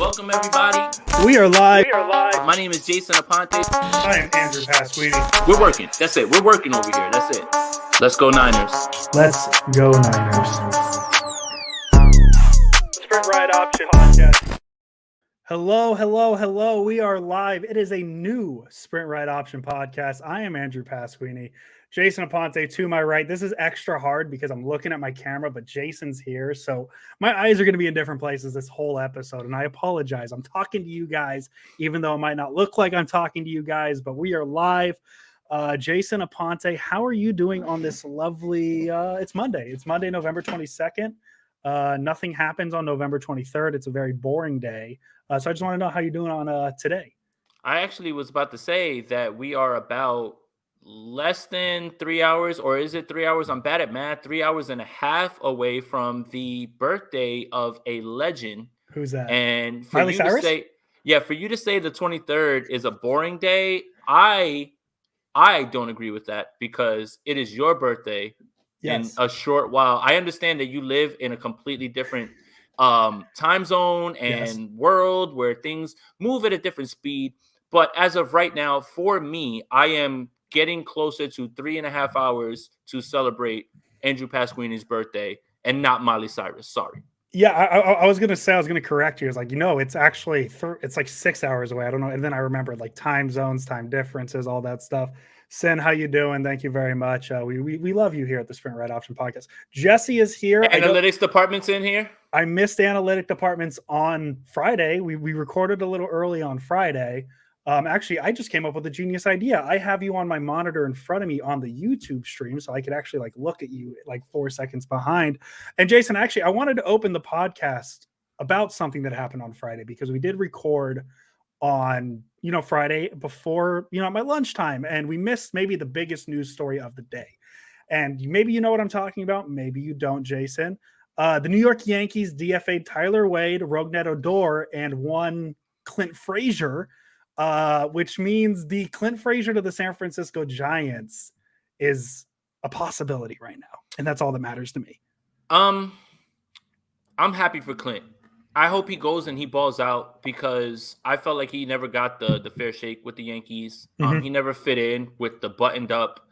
Welcome, everybody. We are live. My name is Jason Aponte. I am Andrew Pasquini. We're working. That's it. We're working over here. That's it. Let's go Niners. Let's go Niners. Sprint Ride Option Podcast. Hello. We are live. It is a new Sprint Ride Option Podcast. I am Andrew Pasquini. Jason Aponte to my right. This is extra hard because I'm looking at my camera, but Jason's here. So my eyes are going to be in different places this whole episode. And I apologize. I'm talking to you guys, even though it might not look like I'm talking to you guys, but we are live. Jason Aponte, how are you doing on this lovely, it's Monday. It's Monday, November 22nd. Nothing happens on November 23rd. It's a very boring day. So I just want to know how you're doing on today. I actually was about to say that we are about less than 3 hours, or is it 3 hours? I'm bad at math. 3 hours and a half away from the birthday of a legend. Who's that? And for Miley you Cyrus? to say, for you to say the 23rd is a boring day, I don't agree with that because it is your birthday. Yes. In a short while. I understand that you live in a completely different time zone and world where things move at a different speed. But as of right now, for me, I am getting closer to 3.5 hours to celebrate Andrew Pasquini's birthday and not Miley Cyrus. Sorry. Yeah, I was going to say, I was going to correct you. It's like, it's actually, it's like 6 hours away. I don't know. And then I remembered like time zones, time differences, all that stuff. Sin, how you doing? Thank you very much. We love you here at the Sprint Ride Option Podcast. Jesse is here. Analytics department's in here. I missed the analytic departments on Friday. We recorded a little early on Friday. Actually, I just came up with a genius idea. I have you on my monitor in front of me on the YouTube stream, so I could actually like look at you like 4 seconds behind. And Jason, actually, I wanted to open the podcast about something that happened on Friday because we did record on, Friday before, my lunchtime, and we missed maybe the biggest news story of the day. And maybe you know what I'm talking about. Maybe you don't, Jason. The New York Yankees DFA'd Tyler Wade, Rougned Odor, and one Clint Frazier, which means the Clint Frazier to the San Francisco Giants is a possibility right now. And that's all that matters to me. I'm happy for Clint. I hope he goes and he balls out because I felt like he never got the fair shake with the Yankees. He never fit in with the buttoned up.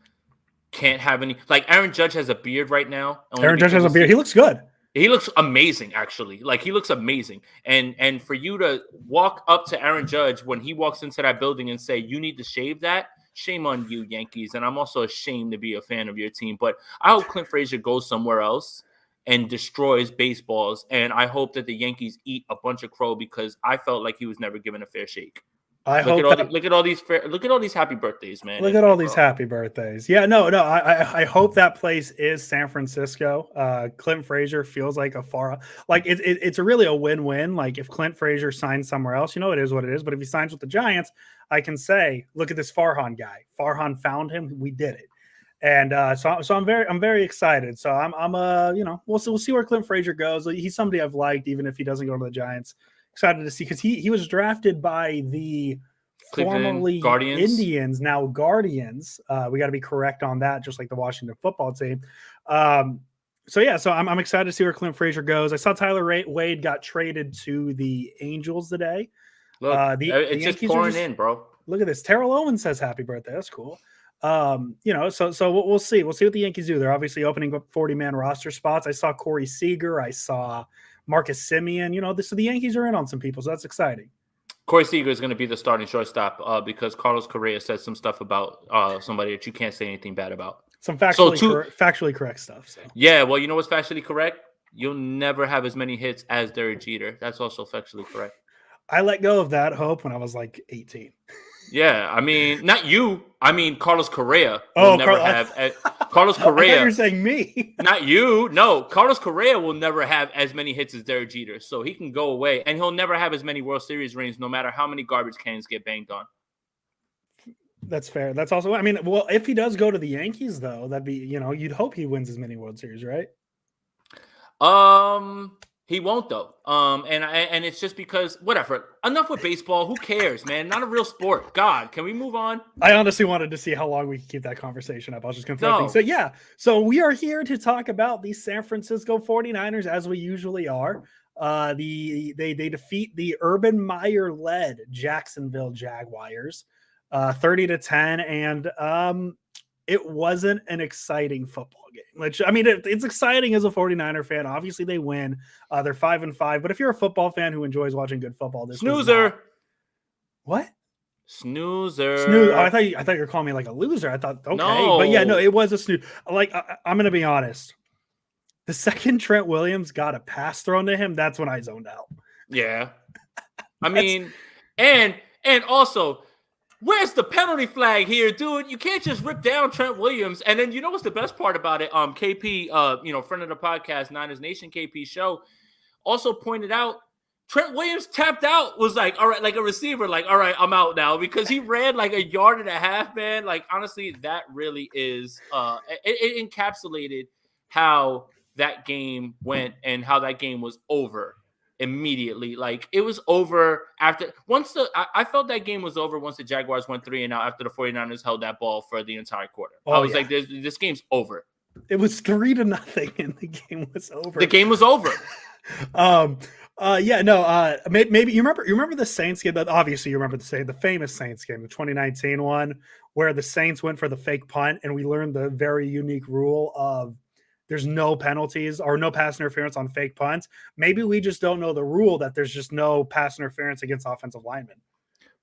Can't have any, like Aaron Judge has a beard right now. Aaron Judge has a beard. He looks good. He looks amazing, actually. Like, he looks amazing. And for you to walk up to Aaron Judge when he walks into that building and say, you need to shave that, shame on you, Yankees. And I'm also ashamed to be a fan of your team. But I hope Clint Frazier goes somewhere else and destroys baseballs. And I hope that the Yankees eat a bunch of crow because I felt like he was never given a fair shake. Look at all these happy birthdays, man. Look at all these happy birthdays. Yeah, no. I hope that place is San Francisco. Clint Frazier feels like it's really a win-win. Like if Clint Frazier signs somewhere else, it is what it is. But if he signs with the Giants, I can say, look at this Farhan guy. Farhan found him. We did it. And so I'm very excited. So we'll see where Clint Frazier goes. He's somebody I've liked, even if he doesn't go to the Giants. Excited to see because he was drafted by the formerly Guardians. Indians, now Guardians. We got to be correct on that, just like the Washington football team. So I'm excited to see where Clint Frazier goes. I saw Tyler Wade got traded to the Angels today. Look, it's just pouring in, bro. Look at this. Terrell Owens says happy birthday. That's cool. So we'll see. We'll see what the Yankees do. They're obviously opening up 40-man roster spots. I saw Corey Seager. I saw Marcus Semien. So the Yankees are in on some people, so that's exciting. Corey Seager is going to be the starting shortstop because Carlos Correa said some stuff about somebody that you can't say anything bad about. Some factually correct stuff. So. Yeah, well, you know what's factually correct? You'll never have as many hits as Derek Jeter. That's also factually correct. I let go of that hope when I was like 18. Yeah, I mean, not you. I mean, Carlos Correa will never have. Carlos Correa. I thought you were saying me. Not you. No, Carlos Correa will never have as many hits as Derek Jeter, so he can go away, and he'll never have as many World Series rings, no matter how many garbage cans get banged on. That's fair. That's also. I mean, well, if he does go to the Yankees, though, that'd be you'd hope he wins as many World Series, right? He won't though. And it's just because whatever. Enough with baseball. Who cares, man? Not a real sport. God, can we move on? I honestly wanted to see how long we could keep that conversation up. I was just going to throw things. So we are here to talk about the San Francisco 49ers as we usually are. They defeat the Urban Meyer led Jacksonville Jaguars 30-10, and it wasn't an exciting football game. Which, I mean, it's exciting as a 49er fan. Obviously, they win. They're 5-5. But if you're a football fan who enjoys watching good football, this Snoozer. What? Snoozer. Snooze. Oh, I thought you were calling me like a loser. I thought, okay. No. But yeah, no, it was a snooze. Like, I'm going to be honest. The second Trent Williams got a pass thrown to him, that's when I zoned out. Yeah. I mean, and also, where's the penalty flag here, dude? You can't just rip down Trent Williams. And then you know what's the best part about it? KP, friend of the podcast, Niners Nation KP show, also pointed out Trent Williams tapped out, was like, all right, like a receiver, like, all right, I'm out now, because he ran like a yard and a half, man. Like, honestly, that really is it encapsulated how that game went and how that game was over immediately. Like, it was over after I felt that game was over once the Jaguars went 3-0 after the 49ers held that ball for the entire quarter. I was like, this game's over. It was 3-0 and the game was over. The game was over. Maybe you remember the Saints game. That obviously you remember the famous Saints game, the 2019 one, where the Saints went for the fake punt, and we learned the very unique rule of there's no penalties or no pass interference on fake punts. Maybe we just don't know the rule that there's just no pass interference against offensive linemen.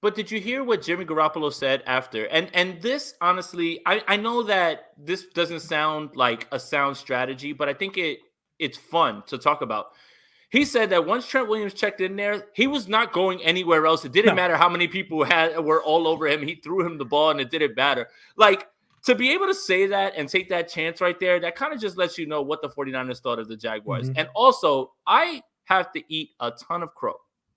But did you hear what Jimmy Garoppolo said after? And this, honestly, I know that this doesn't sound like a sound strategy, but I think it's fun to talk about. He said that once Trent Williams checked in there, he was not going anywhere else. It didn't matter how many people were all over him. He threw him the ball, and it didn't matter. Like, to be able to say that and take that chance right there, that kind of just lets you know what the 49ers thought of the Jaguars. Mm-hmm. And also, I have to eat a ton of crow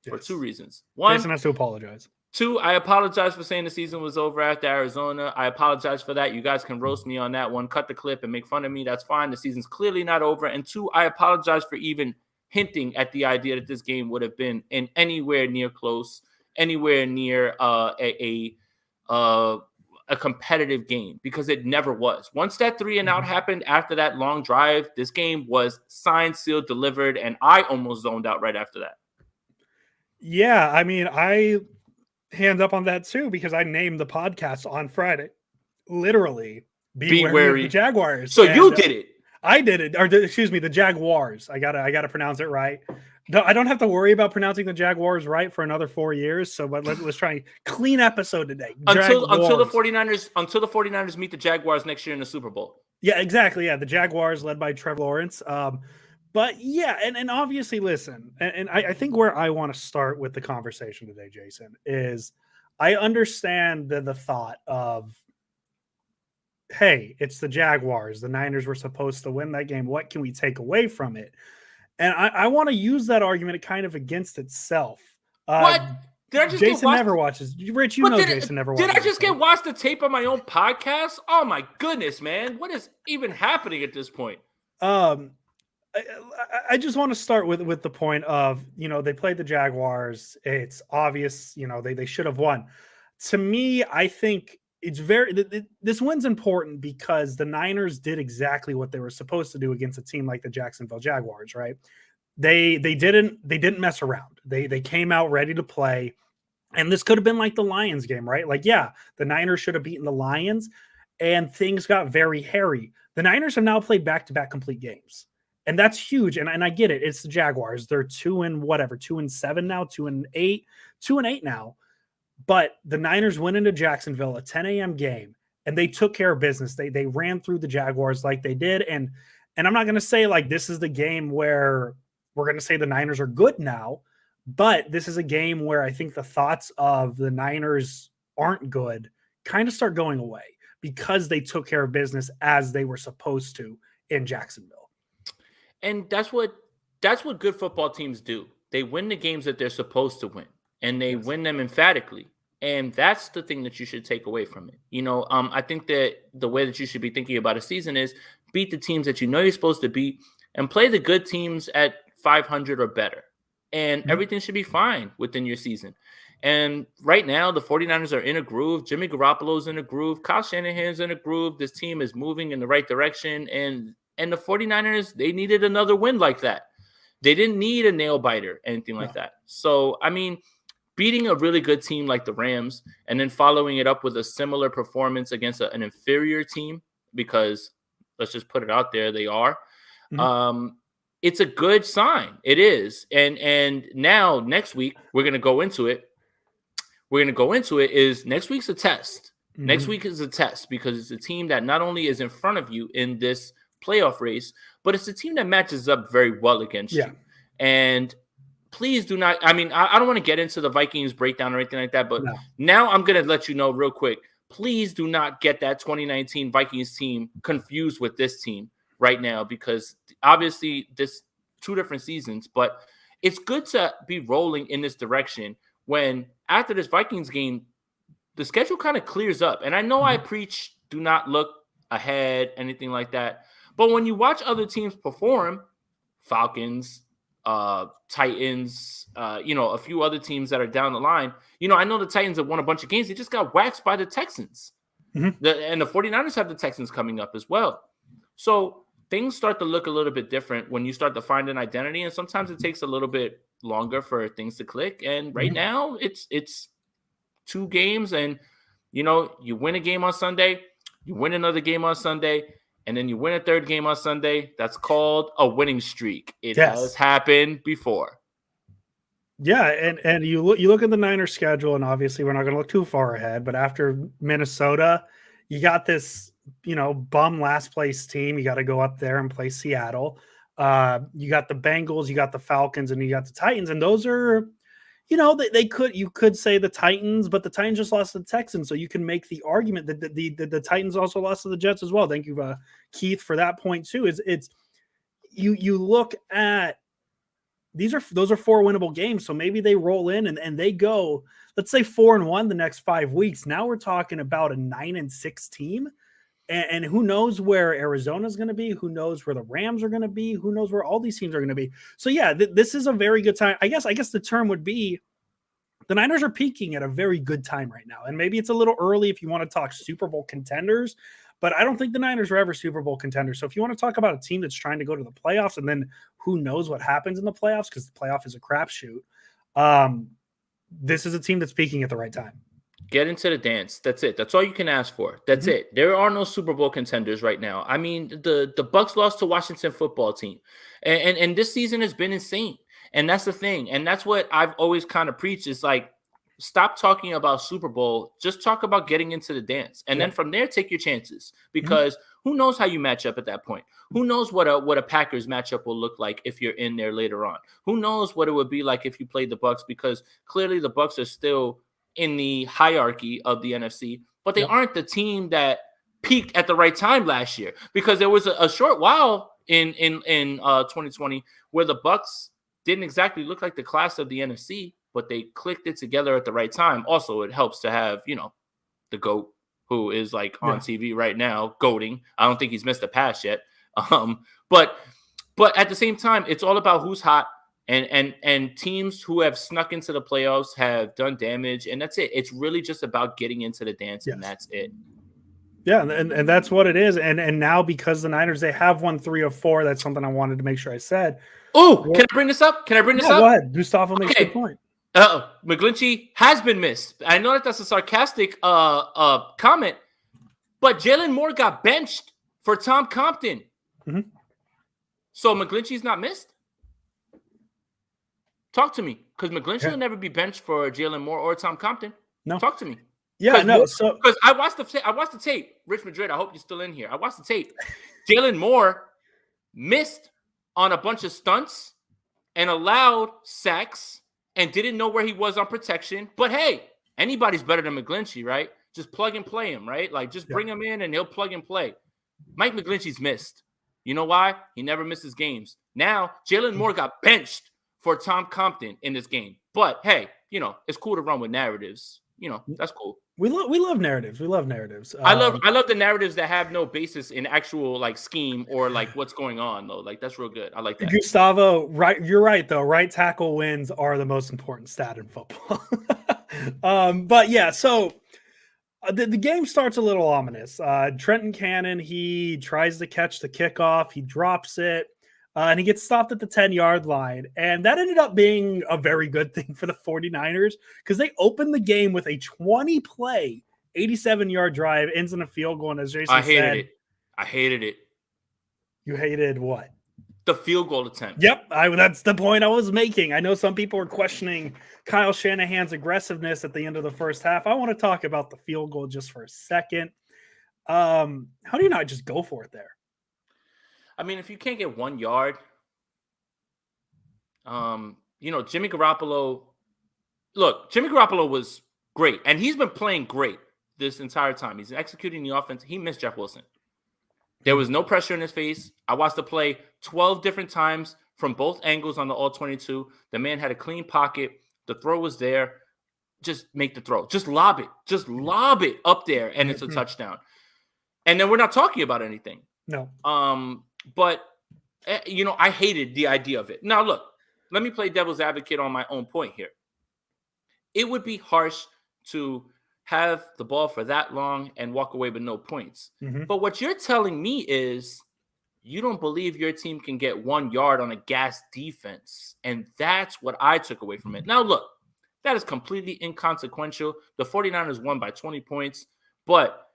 for two reasons. One, Jason has to apologize. Two, I apologize for saying the season was over after Arizona. I apologize for that. You guys can roast me on that one. Cut the clip and make fun of me. That's fine. The season's clearly not over. And two, I apologize for even hinting at the idea that this game would have been in anywhere near close, anywhere near a competitive game, because it never was. Once that 3-and-out happened after that long drive, this game was signed, sealed, delivered, and I almost zoned out right after that. Yeah, I mean, I hand up on that too, because I named the podcast on Friday. Literally, be wary of the Jaguars. So you did it. I did it, or excuse me, the Jaguars. I gotta pronounce it right. No, I don't have to worry about pronouncing the Jaguars right for another 4 years. So, but let's try a clean episode today. Until the 49ers meet the Jaguars next year in the Super Bowl. Yeah, exactly. Yeah, the Jaguars led by Trevor Lawrence. But yeah, and obviously, listen, and I think where I want to start with the conversation today, Jason, is I understand the thought of, hey, it's the Jaguars. The Niners were supposed to win that game. What can we take away from it? And I want to use that argument kind of against itself. What? Did I just Jason never watches. Rich, Jason never watches. Did I just watch the tape on my own podcast? Oh my goodness, man. What is even happening at this point? I just want to start with the point of, they played the Jaguars. It's obvious, they should have won. To me, I think it's this win's important because the Niners did exactly what they were supposed to do against a team like the Jacksonville Jaguars, right? They didn't mess around. They came out ready to play. And this could have been like the Lions game, right? Like, yeah, the Niners should have beaten the Lions, and things got very hairy. The Niners have now played back-to-back complete games. And that's huge. And I get it. It's the Jaguars. They're 2-7 now, 2-8 now. But the Niners went into Jacksonville, a 10 a.m. game, and they took care of business. They ran through the Jaguars like they did. And I'm not going to say like this is the game where we're going to say the Niners are good now, but this is a game where I think the thoughts of the Niners aren't good kind of start going away because they took care of business as they were supposed to in Jacksonville. And that's what good football teams do. They win the games that they're supposed to win. And they win them emphatically. And that's the thing that you should take away from it. I think that the way that you should be thinking about a season is beat the teams that you know you're supposed to beat and play the good teams at 500 or better. And everything should be fine within your season. And right now, the 49ers are in a groove. Jimmy Garoppolo's in a groove. Kyle Shanahan's in a groove. This team is moving in the right direction. And the 49ers, they needed another win like that. They didn't need a nail biter, anything like that. So, I mean, beating a really good team like the Rams and then following it up with a similar performance against an inferior team, because let's just put it out there, they are. It's a good sign. It is. And now next week we're going to go into it. Is next week's a test. Next week is a test because it's a team that not only is in front of you in this playoff race, but it's a team that matches up very well against you. And please do not, I mean, I don't want to get into the Vikings breakdown or anything like that, but now I'm going to let you know real quick. Please do not get that 2019 Vikings team confused with this team right now, because obviously this 2 different seasons, but it's good to be rolling in this direction when after this Vikings game, the schedule kind of clears up. And I know I preach, do not look ahead, anything like that. But when you watch other teams perform, Falcons, Titans, a few other teams that are down the line, I know the Titans have won a bunch of games. They just got waxed by the Texans. And the 49ers have the Texans coming up as well. So things start to look a little bit different when you start to find an identity. And sometimes it takes a little bit longer for things to click. And right now it's 2 games, and, you win a game on Sunday, you win another game on Sunday, and then you win a 3rd game on Sunday. That's called a winning streak. It has happened before. Yeah, and you look at the Niners schedule, and obviously we're not going to look too far ahead, but after Minnesota, you got this, bum last place team. You got to go up there and play Seattle. You got the Bengals, you got the Falcons, and you got the Titans, and those are, you could say the Titans, but the Titans just lost to the Texans, so you can make the argument that the Titans also lost to the Jets as well. Thank you, Keith, for that point too. It's you look at those are 4 winnable games, so maybe they roll in and they go, let's say 4-1 the next 5 weeks. Now we're talking about a 9-6 team, and who knows where Arizona's going to be? Who knows where the Rams are going to be? Who knows where all these teams are going to be? So yeah, this is a very good time. I guess the term would be the Niners are peaking at a very good time right now, and maybe it's a little early if you want to talk Super Bowl contenders. But I don't think the Niners were ever Super Bowl contenders. So if you want to talk about a team that's trying to go to the playoffs, and then who knows what happens in the playoffs, because the playoff is a crapshoot, this is a team that's peaking at the right time. Get into the dance. That's it. That's all you can ask for. That's it. There are no Super Bowl contenders right now. I mean, the Bucs lost to Washington football team, and this season has been insane. And that's the thing. And that's what I've always kind of preached is like, stop talking about Super Bowl. Just talk about getting into the dance. And then from there, take your chances, because who knows how you match up at that point? Who knows what a Packers matchup will look like if you're in there later on? Who knows what it would be like if you played the Bucs, because clearly the Bucs are still in the hierarchy of the NFC, but they aren't the team that peaked at the right time last year, because there was a short while in 2020 where the Bucs didn't exactly look like the class of the NFC, but they clicked it together at the right time. Also, it helps to have, the GOAT, who is like on TV right now, goating. I don't think he's missed a pass yet. But at the same time, it's all about who's hot, and teams who have snuck into the playoffs have done damage, and that's it. It's really just about getting into the dance, and that's it. Yeah, and that's what it is. And now, because the Niners, they have won 3 of 4, that's something I wanted to make sure I said. Oh, can I bring this up? Go ahead. Gustavo makes a good point. McGlinchey has been missed. I know that's a sarcastic comment, but Jalen Moore got benched for Tom Compton. So McGlinchey's not missed? Talk to me, because McGlinchey will never be benched for Jalen Moore or Tom Compton. No. Talk to me. Yeah, no. Because I watched the tape. Rich Madrid, I hope you're still in here. I watched the tape. Jalen Moore missed on a bunch of stunts and allowed sacks and didn't know where he was on protection. But hey, anybody's better than McGlinchey, right? Just plug and play him, right? Like, just bring him in and he'll plug and play. Mike McGlinchey's missed. You know why? He never misses games. Now, Jalen Moore got benched for Tom Compton in this game. But hey, it's cool to run with narratives. That's cool. We love narratives. We love narratives. I love the narratives that have no basis in actual like scheme or like what's going on though. Like, that's real good. I like that. Gustavo, right? You're right though. Right tackle wins are the most important stat in football. But yeah, so the game starts a little ominous. Trenton Cannon, he tries to catch the kickoff. He drops it. And he gets stopped at the 10-yard line. And that ended up being a very good thing for the 49ers because they opened the game with a 20-play, 87-yard drive, ends in a field goal. And as Jason said, I hated it. You hated what? The field goal attempt. Yep, that's the point I was making. I know some people are questioning Kyle Shanahan's aggressiveness at the end of the first half. I want to talk about the field goal just for a second. How do you not just go for it there? I mean, if you can't get 1 yard, Jimmy Garoppolo. Look, Jimmy Garoppolo was great, and he's been playing great this entire time. He's executing the offense. He missed Jeff Wilson. There was no pressure in his face. I watched the play 12 different times from both angles on the all-22. The man had a clean pocket. The throw was there. Just make the throw. Just lob it. Just lob it up there, and it's a touchdown. And then we're not talking about anything. No. But, I hated the idea of it. Now, look, let me play devil's advocate on my own point here. It would be harsh to have the ball for that long and walk away with no points. Mm-hmm. But what you're telling me is you don't believe your team can get 1 yard on a gas defense. And that's what I took away from it. Now, look, that is completely inconsequential. The 49ers won by 20 points. But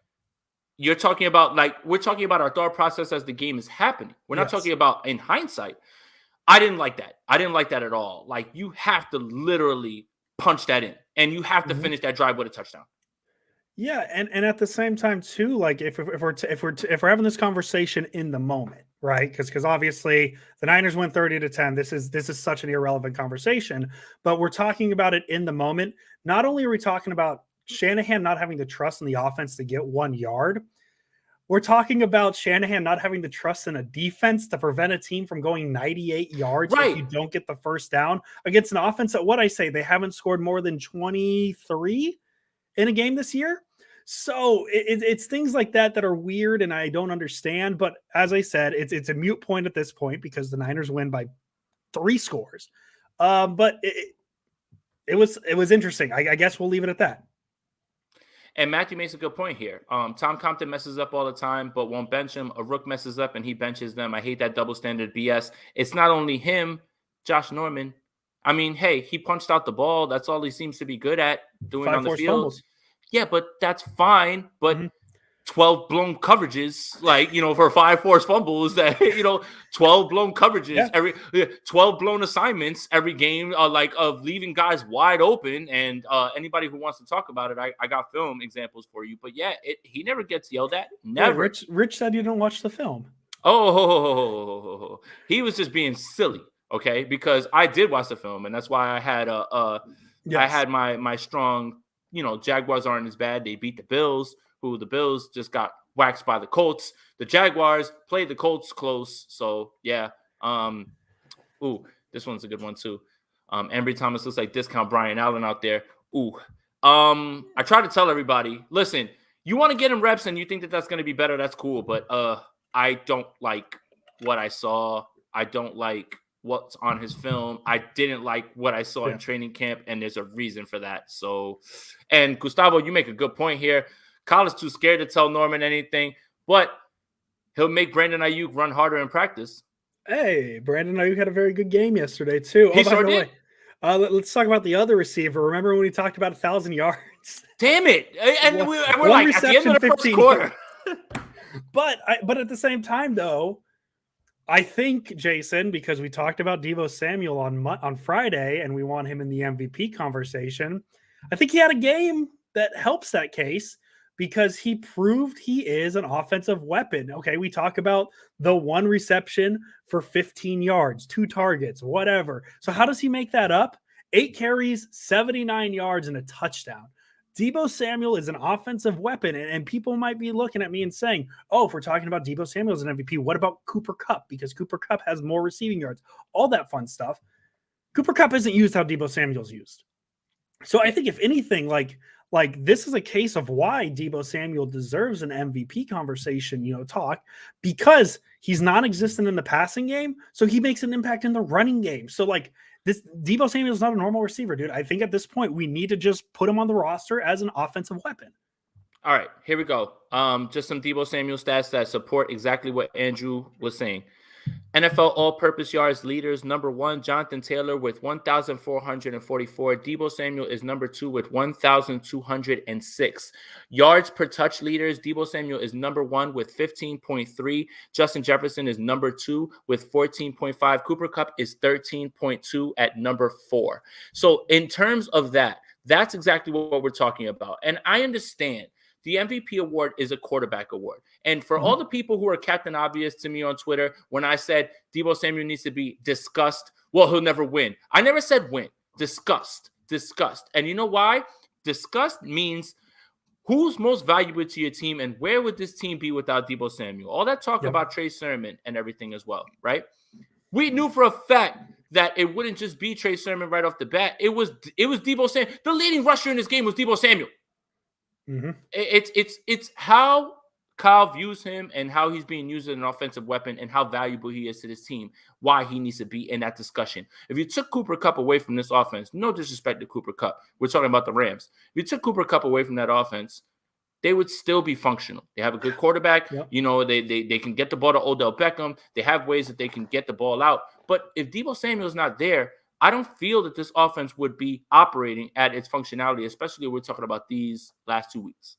we're talking about our thought process as the game is happening. We're not talking about in hindsight. I didn't like that. I didn't like that at all. Like, you have to literally punch that in, and you have to finish that drive with a touchdown. Yeah, and at the same time too, like if we're having this conversation in the moment, right? Because obviously the Niners win 30-10. This is such an irrelevant conversation, but we're talking about it in the moment. Not only are we talking about Shanahan not having the trust in the offense to get 1 yard, we're talking about Shanahan not having the trust in a defense to prevent a team from going 98 yards if you don't get the first down against an offense that, what I say, they haven't scored more than 23 in a game this year. So it's things like that are weird and I don't understand. But as I said, it's a moot point at this point because the Niners win by 3 scores. But it was interesting. I guess we'll leave it at that. And Matthew makes a good point here. Tom Compton messes up all the time, but won't bench him. A rook messes up and he benches them. I hate that double standard BS. It's not only him, Josh Norman. I mean, hey, he punched out the ball. That's all he seems to be good at doing on the field. Fumbles. Yeah, but that's fine. But 12 blown coverages, for 5 forced fumbles, 12 blown coverages, 12 blown assignments every game, of leaving guys wide open. And anybody who wants to talk about it, I got film examples for you. But yeah, he never gets yelled at. Never. Yeah, Rich said you don't watch the film. Oh, he was just being silly. Okay, because I did watch the film, and that's why I had I had my strong. Jaguars aren't as bad. They beat the Bills, who the Bills just got waxed by the Colts. The Jaguars played the Colts close. So, yeah. This one's a good one, too. Embry Thomas looks like discount Brian Allen out there. I try to tell everybody, listen, you want to get him reps and you think that that's going to be better, that's cool. But I don't like what I saw. I don't like what's on his film. I didn't like what I saw in training camp, and there's a reason for that. So, and Gustavo, you make a good point here. Kyle is too scared to tell Norman anything, but he'll make Brandon Ayuk run harder in practice. Hey, Brandon Ayuk had a very good game yesterday, too. He sure did. Let's talk about the other receiver. Remember when we talked about 1,000 yards? Damn it. And we're like, at the end of the first quarter. But at the same time, though, I think, Jason, because we talked about Deebo Samuel on Friday and we want him in the MVP conversation, I think he had a game that helps that case because he proved he is an offensive weapon. Okay, we talk about the 1 reception for 15 yards, 2 targets, whatever. So how does he make that up? 8 carries, 79 yards, and a touchdown. Deebo Samuel is an offensive weapon, and people might be looking at me and saying, oh, if we're talking about Deebo Samuel as an MVP, what about Cooper Kupp? Because Cooper Kupp has more receiving yards, all that fun stuff. Cooper Kupp isn't used how Deebo Samuel's used. So I think if anything, like this is a case of why Deebo Samuel deserves an MVP conversation, talk, because he's non-existent in the passing game, so he makes an impact in the running game. So this Deebo Samuel is not a normal receiver, dude. I think at this point we need to just put him on the roster as an offensive weapon. All right, here we go. Just some Deebo Samuel stats that support exactly what Andrew was saying. NFL all-purpose yards leaders, number 1, Jonathan Taylor with 1,444. Deebo Samuel is number 2 with 1,206. Yards per touch leaders, Deebo Samuel is number 1 with 15.3. Justin Jefferson is number 2 with 14.5. Cooper Kupp is 13.2 at number 4. So in terms of that, that's exactly what we're talking about. And I understand the MVP award is a quarterback award. And for all the people who are Captain Obvious to me on Twitter, when I said Deebo Samuel needs to be discussed, well, he'll never win. I never said win. Discussed. And you know why? Discussed means who's most valuable to your team and where would this team be without Deebo Samuel? All that talk about Trey Sermon and everything as well, right? We knew for a fact that it wouldn't just be Trey Sermon right off the bat. It was Deebo Samuel. The leading rusher in this game was Deebo Samuel. It's how Kyle views him and how he's being used as an offensive weapon and how valuable he is to this team, why he needs to be in that discussion. If you took Cooper Kupp away from this offense, no disrespect to Cooper Kupp, we're talking about the Rams. If you took Cooper Kupp away from that offense, they would still be functional. They have a good quarterback. You know, they can get the ball to Odell Beckham. They have ways that they can get the ball out. But if Deebo Samuel's not there, I don't feel that this offense would be operating at its functionality, especially when we're talking about these last 2 weeks.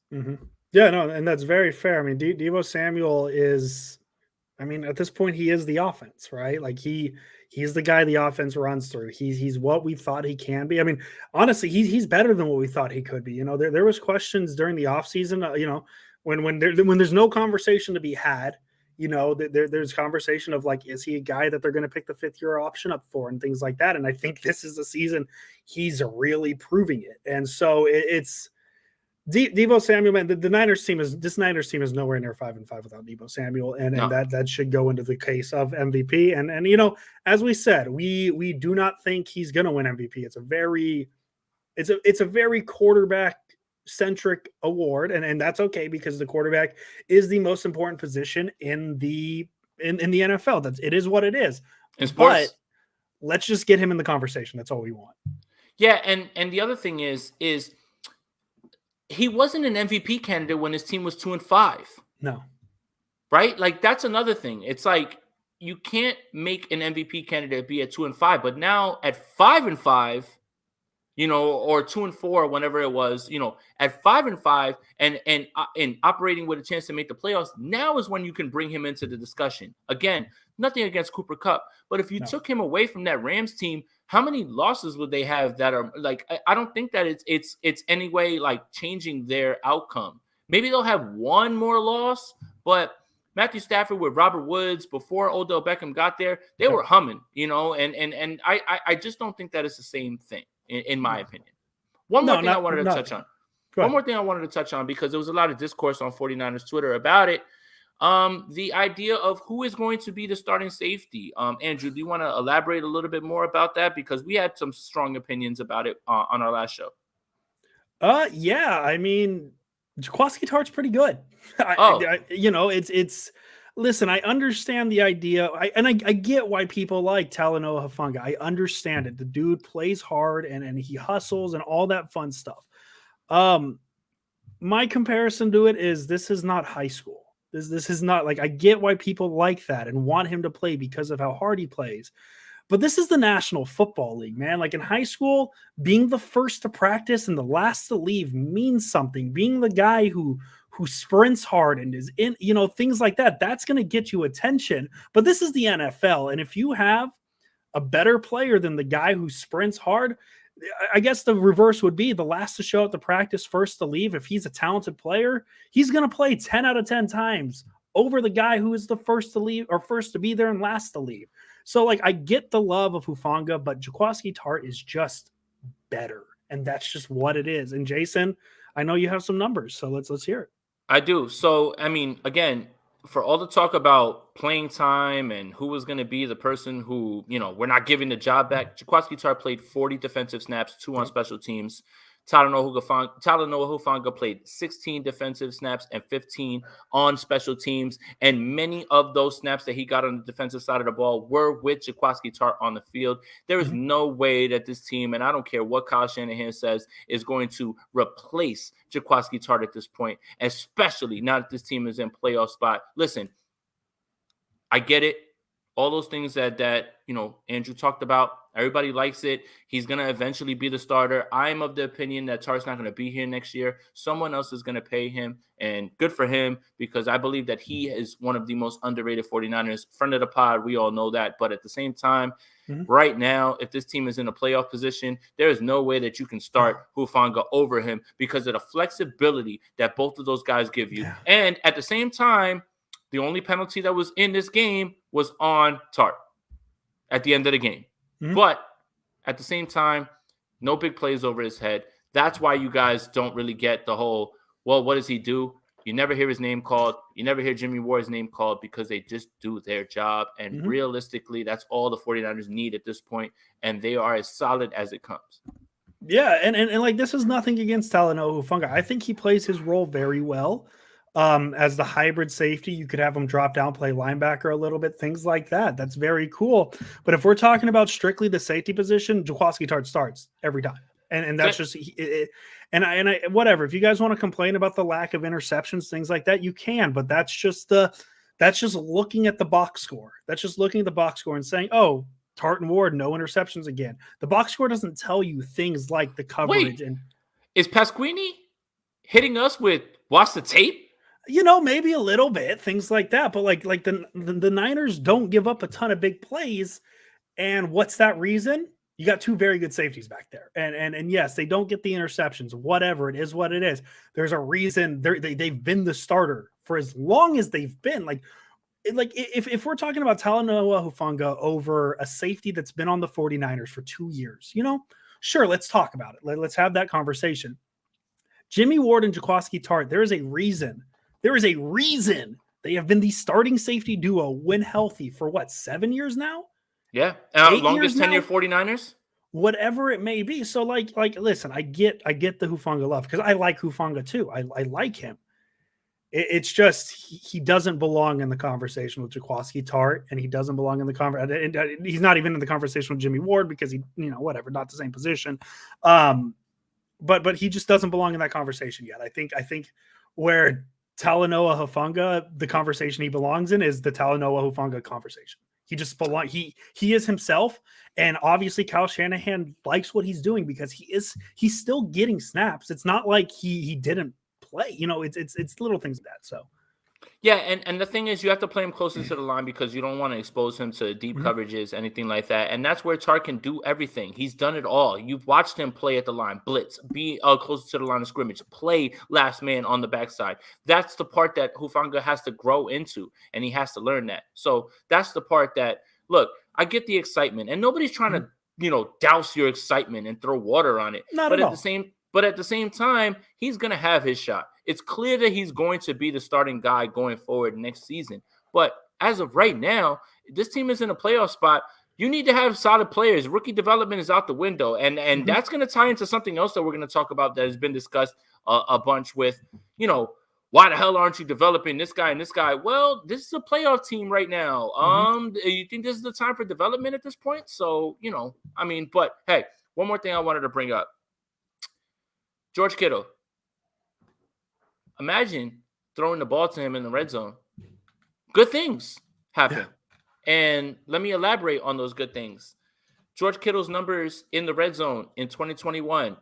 Yeah, no, and that's very fair. I mean, Deebo Samuel is, I mean, at this point, he is the offense, right? Like he's the guy the offense runs through. He's what we thought he can be. I mean, honestly, he's better than what we thought he could be. You know, there was questions during the offseason, you know, when there's no conversation to be had. You know, there's conversation of like, is he a guy that they're going to pick the 5th-year option up for and things like that? And I think this is the season he's really proving it. And so it's Deebo Samuel, man. The Niners team is nowhere near 5-5 without Deebo Samuel, and that should go into the case of MVP. And you know, as we said, we do not think he's going to win MVP. It's a very quarterback centric award, and that's okay because the quarterback is the most important position in the NFL. It is what it is. But let's just get him in the conversation. That's all we want. Yeah, and the other thing is he wasn't an MVP candidate when his team was 2-5. No. Right? Like that's another thing. It's like you can't make an MVP candidate be at 2-5, but now at 5-5, you know, or 2-4, whenever it was, you know, at 5-5 and operating with a chance to make the playoffs, now is when you can bring him into the discussion. Again, nothing against Cooper Kupp, but if you took him away from that Rams team, how many losses would they have that are like? I don't think that it's any way like changing their outcome. Maybe they'll have one more loss, but Matthew Stafford with Robert Woods before Odell Beckham got there, they were humming, you know, and I just don't think that it's the same thing. In my opinion. One more thing I wanted to touch on because there was a lot of discourse on 49ers Twitter about it. The idea of who is going to be the starting safety. Andrew, do you want to elaborate a little bit more about that? Because we had some strong opinions about it on our last show. Yeah, I mean, Jaquaski Tartt's pretty good. You know, it's listen, I understand the idea. I get why people like Talanoa Hufanga. I understand it. The dude plays hard and he hustles and all that fun stuff. My comparison to it is this is not high school. This is not like, I get why people like that and want him to play because of how hard he plays. But this is the National Football League, man. Like in high school, being the first to practice and the last to leave means something. Being the guy who sprints hard and is in, you know, things like that, that's going to get you attention. But this is the NFL. And if you have a better player than the guy who sprints hard, I guess the reverse would be the last to show up to practice, first to leave. If he's a talented player, he's going to play 10 out of 10 times over the guy who is the first to leave or first to be there and last to leave. So like, I get the love of Hufanga, but Jaquaski Tartt is just better. And that's just what it is. And Jason, I know you have some numbers, so let's hear it. I do. So, I mean, again, for all the talk about playing time and who was going to be the person who, you know, we're not giving the job back, Jaquaski Tartt played 40 defensive snaps, 2 on special teams. Talanoa Hufanga played 16 defensive snaps and 15 on special teams. And many of those snaps that he got on the defensive side of the ball were with Jaquaski Tartt on the field. There is no way that this team, and I don't care what Kyle Shanahan says, is going to replace Jaquaski Tartt at this point, especially now that this team is in playoff spot. Listen, I get it. all those things that Andrew talked about. Everybody likes it. He's gonna eventually be the starter. I'm of the opinion that Tart's not gonna be here next year. Someone else is gonna pay him, and good for him, because I believe that he is one of the most underrated 49ers. Friend of the pod, we all know that. But at the same time, right now, if this team is in a playoff position, there is no way that you can start Hufanga over him because of the flexibility that both of those guys give you. Yeah. And at the same time, the only penalty that was in this game was on Tart at the end of the game. But at the same time, no big plays over his head. That's why you guys don't really get the whole, well, what does he do? You never hear his name called. You never hear Jimmy Ward's name called because they just do their job. And realistically, that's all the 49ers need at this point, and they are as solid as it comes. Yeah, and like, this is nothing against Talanoa Hufanga. I think he plays his role very well. As the hybrid safety, you could have him drop down, play linebacker a little bit, things like that. That's very cool. But if we're talking about strictly the safety position, Jaquaski Tart starts every time. And that's just I whatever. If you guys want to complain about the lack of interceptions, things like that, you can, but that's just looking at the box score. That's just looking at the box score and saying, oh, Tart and Ward, no interceptions again. The box score doesn't tell you things like the coverage. Wait, is Pasquini hitting us with watch the tape? Maybe a little bit, things like that. But like the Niners don't give up a ton of big plays. And what's that reason? You got two very good safeties back there. And yes, they don't get the interceptions. Whatever, it is what it is. There's a reason they've been the starter for as long as they've been. Like if we're talking about Talanoa Hufanga over a safety that's been on the 49ers for 2 years, sure, let's talk about it. Let's have that conversation. Jimmy Ward and Jaquaski Tart, there is a reason. There is a reason they have been the starting safety duo when healthy for 7 years now? Yeah. Longest tenure 49ers? Whatever it may be. So like, listen, I get the Hufanga love because I like Hufanga too. I like him. It's just he doesn't belong in the conversation with Jaquaski Tart, and he doesn't belong in the conversation. He's not even in the conversation with Jimmy Ward because he, whatever, not the same position. But he just doesn't belong in that conversation yet. I think where Talanoa Hufanga, the conversation he belongs in is the Talanoa Hufanga conversation. He just belongs. He is himself, and obviously Kyle Shanahan likes what he's doing because he's still getting snaps. It's not like he didn't play. It's little things like that. So. Yeah, and the thing is, you have to play him closer to the line because you don't want to expose him to deep coverages, anything like that. And that's where Tart can do everything. He's done it all. You've watched him play at the line, blitz, be closer to the line of scrimmage, play last man on the backside. That's the part that Hufanga has to grow into, and he has to learn that. So that's the part that, look, I get the excitement, and nobody's trying to, douse your excitement and throw water on it. Not at all. But at the same time, he's going to have his shot. It's clear that he's going to be the starting guy going forward next season. But as of right now, this team is in a playoff spot. You need to have solid players. Rookie development is out the window. And that's going to tie into something else that we're going to talk about that has been discussed a bunch with, why the hell aren't you developing this guy and this guy? Well, this is a playoff team right now. You think this is the time for development at this point? So, but hey, one more thing I wanted to bring up. George Kittle. Imagine throwing the ball to him in the red zone. Good things happen. Yeah. And let me elaborate on those good things. George Kittle's numbers in the red zone in 2021,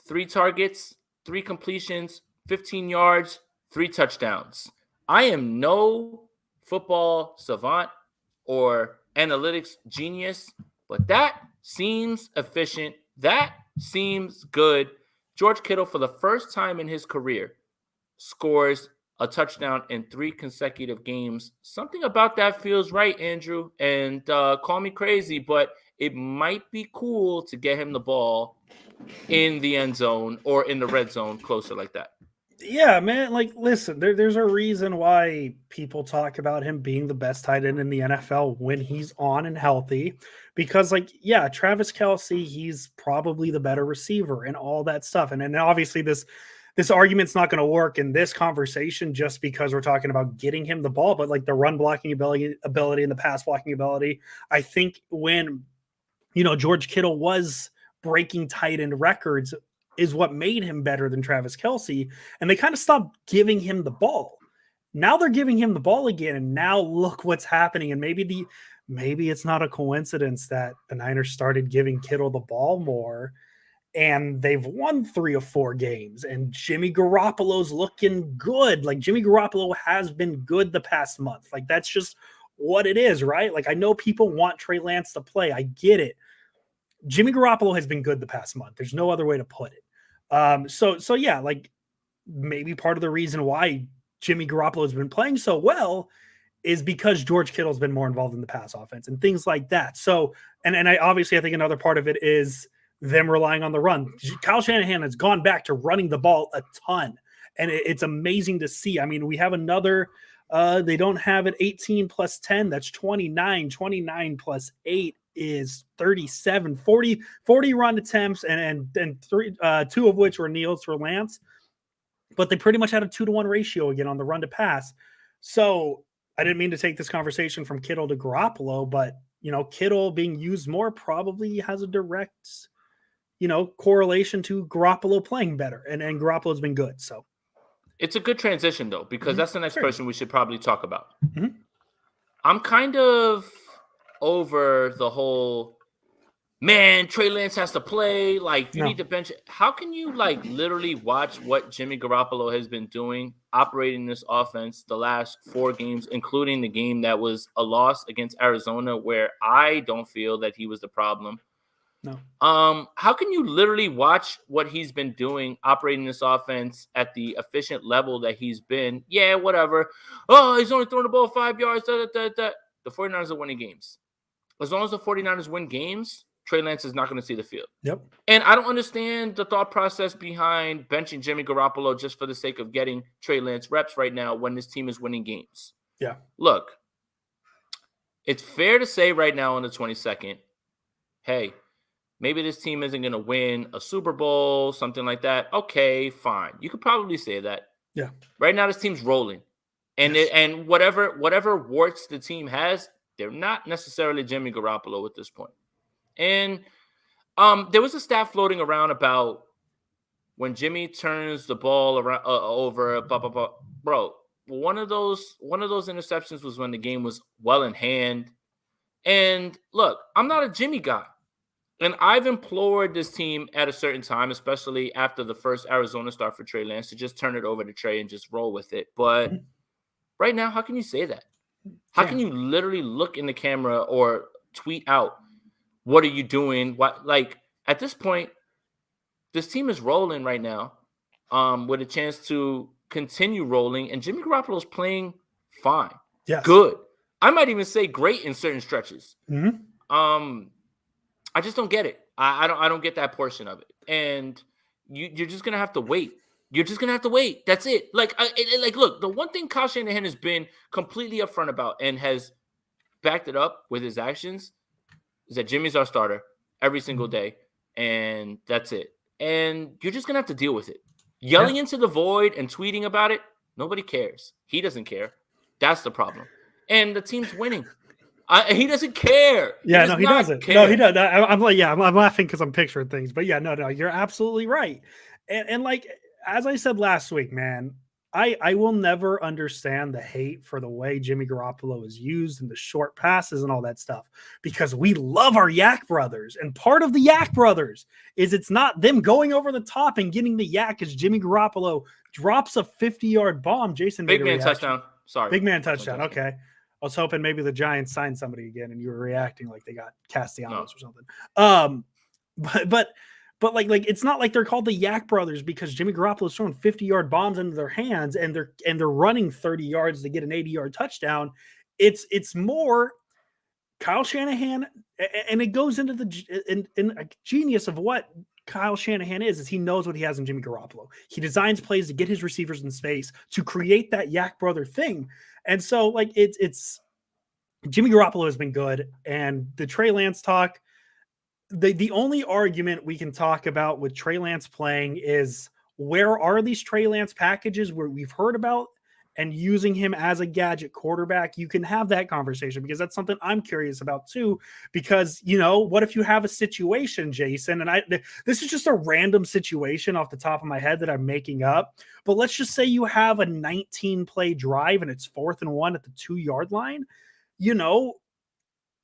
3 targets, 3 completions, 15 yards, 3 touchdowns. I am no football savant or analytics genius, but that seems efficient. That seems good. George Kittle, for the first time in his career, scores a touchdown in 3 consecutive games. Something about that feels right, Andrew. And call me crazy, but it might be cool to get him the ball in the end zone or in the red zone closer like that. Yeah, man. Like, listen, there's a reason why people talk about him being the best tight end in the NFL when he's on and healthy. Because, Travis Kelce, he's probably the better receiver and all that stuff. And obviously this argument's not going to work in this conversation just because we're talking about getting him the ball. But like the run blocking ability and the pass blocking ability, I think when, George Kittle was breaking tight end records is what made him better than Travis Kelce. And they kind of stopped giving him the ball. Now they're giving him the ball again. And now look what's happening. And maybe maybe it's not a coincidence that the Niners started giving Kittle the ball more and they've won 3 or 4 games and Jimmy Garoppolo's looking good. Like Jimmy Garoppolo has been good the past month. Like that's just what it is, right? Like I know people want Trey Lance to play. I get it. Jimmy Garoppolo has been good the past month. There's no other way to put it. So yeah, like maybe part of the reason why Jimmy Garoppolo has been playing so well is because George Kittle's been more involved in the pass offense and things like that. So, and I think another part of it is them relying on the run. Kyle Shanahan has gone back to running the ball a ton, and it's amazing to see. I mean, we have another, they don't have it 18 plus 10. That's 29. 29 plus 8 is 37. 40 run attempts, and three, 2 of which were kneels for Lance. But they pretty much had a 2-to-1 ratio again on the run to pass. So I didn't mean to take this conversation from Kittle to Garoppolo, but Kittle being used more probably has a direct, correlation to Garoppolo playing better, and Garoppolo's been good. So it's a good transition though, because that's the next person we should probably talk about. Mhm. I'm kind of over the whole, man, Trey Lance has to play. Like, you need to bench it. How can you, like, literally watch what Jimmy Garoppolo has been doing, operating this offense the last 4 games, including the game that was a loss against Arizona, where I don't feel that he was the problem. No. How can you literally watch what he's been doing, operating this offense at the efficient level that he's been? Yeah, whatever. Oh, he's only throwing the ball 5 yards. The 49ers are winning games. As long as the 49ers win games, Trey Lance is not going to see the field. Yep. And I don't understand the thought process behind benching Jimmy Garoppolo just for the sake of getting Trey Lance reps right now when this team is winning games. Yeah. Look, it's fair to say right now on the 22nd, hey, maybe this team isn't going to win a Super Bowl, something like that. Okay, fine. You could probably say that. Yeah. Right now, this team's rolling. And and whatever warts the team has, they're not necessarily Jimmy Garoppolo at this point. And there was a stat floating around about when Jimmy turns the ball around over, bro. One of those interceptions was when the game was well in hand. And look, I'm not a Jimmy guy, and I've implored this team at a certain time, especially after the first Arizona start for Trey Lance, to just turn it over to Trey and just roll with it. But right now, how can you say that? How can you literally look in the camera or tweet out, what are you doing? What, like, at this point, this team is rolling right now, with a chance to continue rolling, and Jimmy Garoppolo's playing fine. Yes. Good. I might even say great in certain stretches. Mm-hmm. I just don't get it. I don't get that portion of it. And you're just gonna have to wait. You're just gonna have to wait. That's it. Like, look, the one thing Kyle Shanahan has been completely upfront about and has backed it up with his actions is that Jimmy's our starter every single day, and that's it. And you're just gonna have to deal with it. Yelling into the void and tweeting about it, nobody cares. He doesn't care. That's the problem. And the team's winning. He doesn't care. Yeah, he doesn't. Care. No, he doesn't. I'm like, I'm laughing because I'm picturing things. But yeah, no, you're absolutely right. And like, as I said last week, man, I will never understand the hate for the way Jimmy Garoppolo is used and the short passes and all that stuff, because we love our Yak brothers. And part of the Yak brothers is it's not them going over the top and getting the yak as Jimmy Garoppolo drops a 50-yard bomb. Jason, big man touchdown. Sorry. Big man touchdown. Okay. I was hoping maybe the Giants signed somebody again and you were reacting like they got Castellanos or something. But like it's not like they're called the Yak brothers because Jimmy Garoppolo's throwing 50-yard bombs into their hands and they're running 30 yards to get an 80-yard touchdown. It's more Kyle Shanahan, and it goes into the in a genius of what Kyle Shanahan is he knows what he has in Jimmy Garoppolo. He designs plays to get his receivers in space to create that Yak brother thing. And so like it's Jimmy Garoppolo has been good, and the Trey Lance talk, the only argument we can talk about with Trey Lance playing is where are these Trey Lance packages where we've heard about and using him as a gadget quarterback. You can have that conversation because that's something I'm curious about too, because what if you have a situation, Jason, and this is just a random situation off the top of my head that I'm making up, but let's just say you have a 19 play drive and it's 4th and 1 at the 2-yard line.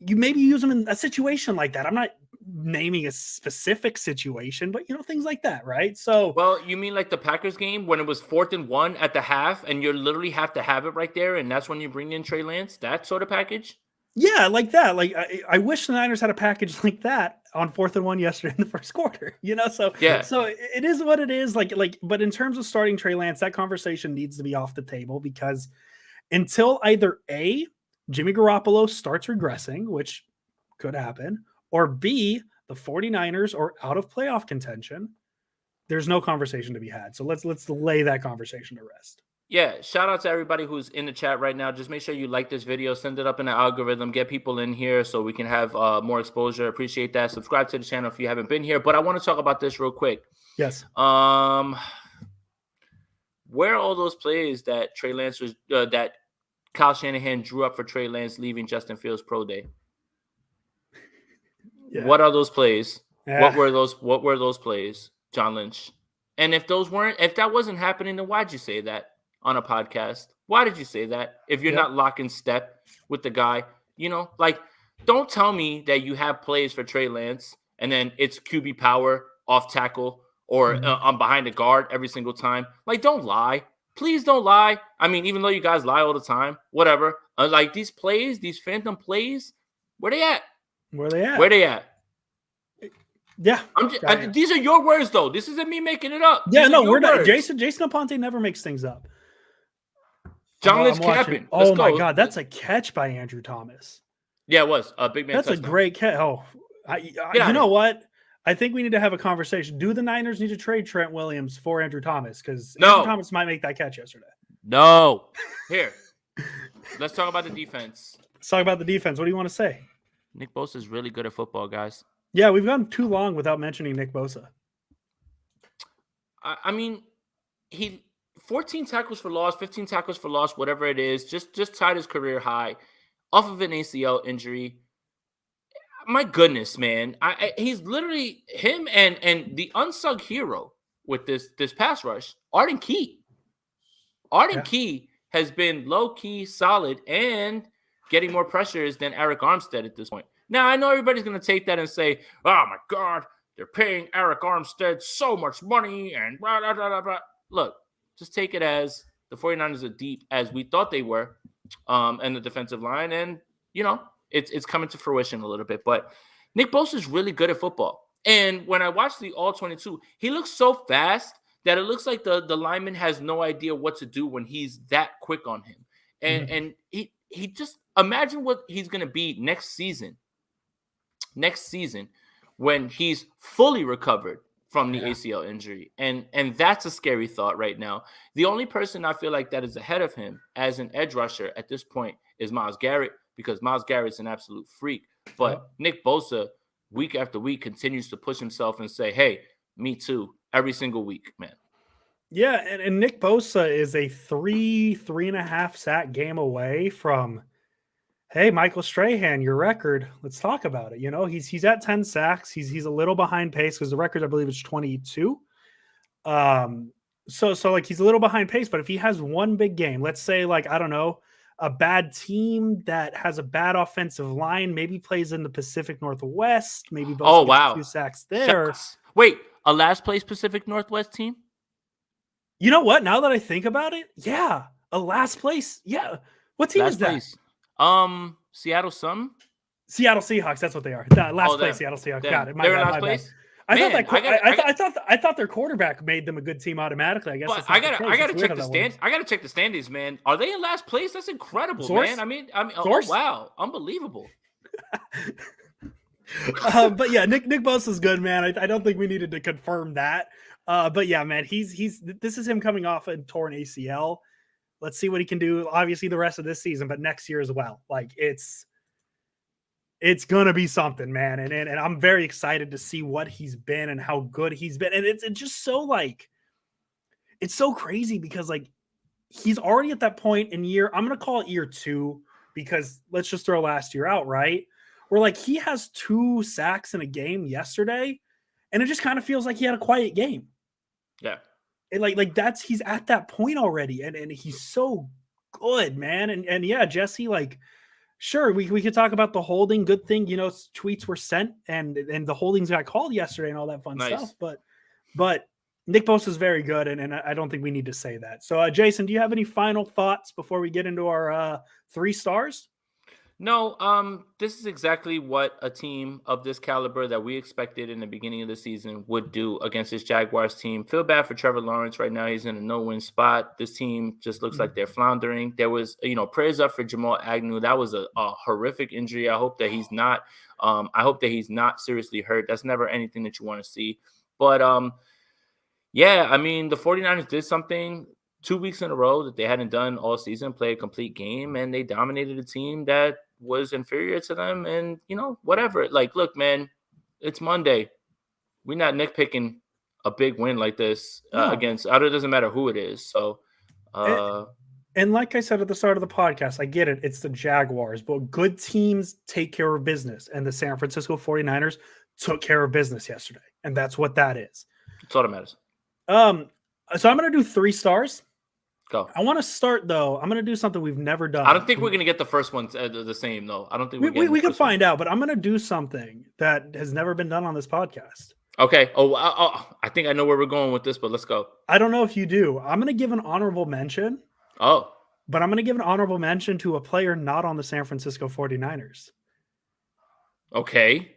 you maybe use him in a situation like that. I'm not naming a specific situation, but things like that, right? So, well, you mean like the Packers game when it was 4th and 1 at the half, and you literally have to have it right there, and that's when you bring in Trey Lance? That sort of package? yeah, like that. Like I wish the Niners had a package like that on 4th and 1 yesterday in the first quarter. So Yeah. so it is what it is. But in terms of starting Trey Lance, that conversation needs to be off the table because until either A, Jimmy Garoppolo starts regressing, which could happen, or B, the 49ers are out of playoff contention, there's no conversation to be had. So let's lay that conversation to rest. Yeah, shout out to everybody who's in the chat right now. Just make sure you like this video, send it up in the algorithm, get people in here so we can have more exposure. Appreciate that. Subscribe to the channel if you haven't been here. But I want to talk about this real quick. Yes. Where are all those plays that Trey Lance was that Kyle Shanahan drew up for Trey Lance leaving Justin Fields pro day? Yeah. What are those plays? Yeah. What were those plays, John Lynch? And if that wasn't happening, then why'd you say that on a podcast? Why did you say that if you're not lock in step with the guy? Don't tell me that you have plays for Trey Lance and then it's QB power, off tackle, or I'm behind the guard every single time. Don't lie. Please don't lie. I mean, even though you guys lie all the time, whatever. These plays, these phantom plays, where they at? Where they at? Where they at? Yeah. These are your words, though. This isn't me making it up. Yeah, no, we're not. Jason Aponte never makes things up. John Lynch capping. Oh, my God. That's a catch by Andrew Thomas. Yeah, it was. A big man. That's touchdown. A great catch. Oh, you know what? I think we need to have a conversation. Do the Niners need to trade Trent Williams for Andrew Thomas? Because Andrew Thomas might make that catch yesterday. No. Here. Let's talk about the defense. Let's talk about the defense. What do you want to say? Nick Bosa is really good at football, guys. Yeah, we've gone too long without mentioning Nick Bosa. I mean, 14 tackles for loss, 15 tackles for loss, whatever it is, just tied his career high off of an ACL injury. My goodness, man. He's literally him and the unsung hero with this pass rush, Arden Key. Arden Key has been low-key solid and getting more pressures than Eric Armstead at this point. Now, I know everybody's going to take that and say, oh, my God, they're paying Eric Armstead so much money and blah, blah, blah, blah, blah. Look, just take it as the 49ers are deep as we thought they were and the defensive line. And, it's coming to fruition a little bit. But Nick Bosa is really good at football. And when I watch the All-22, he looks so fast that it looks like the lineman has no idea what to do when he's that quick on him. And he just imagine what he's going to be next season when he's fully recovered from the ACL injury. And that's a scary thought right now. The only person I feel like that is ahead of him as an edge rusher at this point is Myles Garrett, because Myles Garrett's an absolute freak. But Nick Bosa, week after week, continues to push himself and say, hey, me too, every single week, man. Yeah, and Nick Bosa is a 3.5 sack game away from, hey, Michael Strahan, your record. Let's talk about it. He's at 10 sacks. He's a little behind pace because the record, I believe, is 22. So he's a little behind pace. But if he has one big game, let's say I don't know, a bad team that has a bad offensive line, maybe plays in the Pacific Northwest, maybe both a few sacks there. Shucks. Wait, a last place Pacific Northwest team? You know what? Now that I think about it, yeah, a last place. Yeah, what team is that? Place. Seattle something? Seattle Seahawks. That's what they are. Last place, Seattle Seahawks. Got it. They're in last place. I thought their quarterback made them a good team automatically. I guess. I gotta check the stand. I gotta check the standings, man. Are they in last place? That's incredible, man. I mean, oh wow, unbelievable. But yeah, Nick Bosa's good, man. I don't think we needed to confirm that. But yeah, man, this is him coming off a torn ACL. Let's see what he can do. Obviously, the rest of this season, but next year as well. It's gonna be something, man. And I'm very excited to see what he's been and how good he's been. And it's just so it's so crazy because he's already at that point in I'm gonna call it year 2 because let's just throw last year out, right? Where he has 2 sacks in a game yesterday, and it just kind of feels like he had a quiet game. Yeah. And he's at that point already, and he's so good, man. And yeah, Jesse, Sure, we could talk about the holding. Good thing, tweets were sent and the holdings got called yesterday and all that fun stuff. Nice. But Nick Bosa is very good, and I don't think we need to say that. So, Jason, do you have any final thoughts before we get into our 3 stars? No, this is exactly what a team of this caliber that we expected in the beginning of the season would do against this Jaguars team. Feel bad for Trevor Lawrence right now. He's in a no-win spot. This team just looks like they're floundering. There was, prayers up for Jamal Agnew. That was a horrific injury. I hope that he's not. I hope that he's not seriously hurt. That's never anything that you want to see. But yeah, I mean, the 49ers did something 2 weeks in a row that they hadn't done all season, play a complete game, and they dominated a team that was inferior to them. And, whatever. Like, look, man, it's Monday. We're not nitpicking a big win like this against – it doesn't matter who it is. So, and like I said at the start of the podcast, I get it. It's the Jaguars, but good teams take care of business. And the San Francisco 49ers took care of business yesterday. And that's what that is. That's all that matters. So I'm going to do 3 stars. Go. I want to start, though. I'm going to do something we've never done. I don't think we're going to get the first one the same, though. I don't think we can find out, but I'm going to do something that has never been done on this podcast. Okay. I think I know where we're going with this, but let's go. I don't know if you do. I'm going to give an honorable mention. Oh. But I'm going to give an honorable mention to a player not on the San Francisco 49ers. Okay.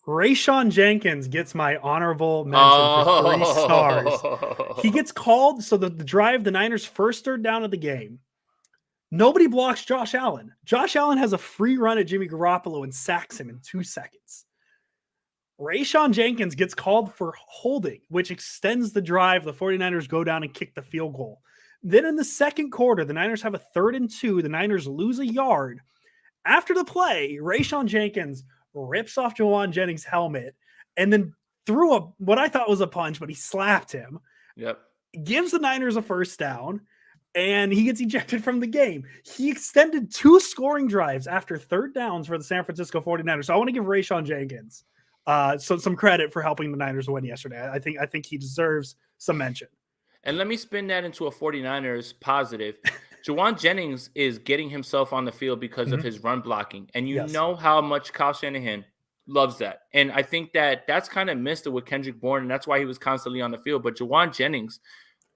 Rayshawn Jenkins gets my honorable mention for 3 stars. He gets called. So the drive, the Niners' first third down of the game. Nobody blocks Josh Allen. Josh Allen has a free run at Jimmy Garoppolo and sacks him in 2 seconds. Rayshawn Jenkins gets called for holding, which extends the drive. The 49ers go down and kick the field goal. Then in the second quarter, the Niners have a 3rd and 2. The Niners lose a yard. After the play, Rayshawn Jenkins rips off Jawan Jennings' helmet and then threw what I thought was a punch, but he slapped him. Yep. Gives the Niners a first down, and he gets ejected from the game. He extended 2 scoring drives after 3rd downs for the San Francisco 49ers. So I want to give Rayshawn Jenkins some credit for helping the Niners win yesterday. I think he deserves some mention. And let me spin that into a 49ers positive. Jawan Jennings is getting himself on the field because of his run blocking. And you know how much Kyle Shanahan loves that. And I think that that's kind of missed it with Kendrick Bourne, and that's why he was constantly on the field. But Jawan Jennings,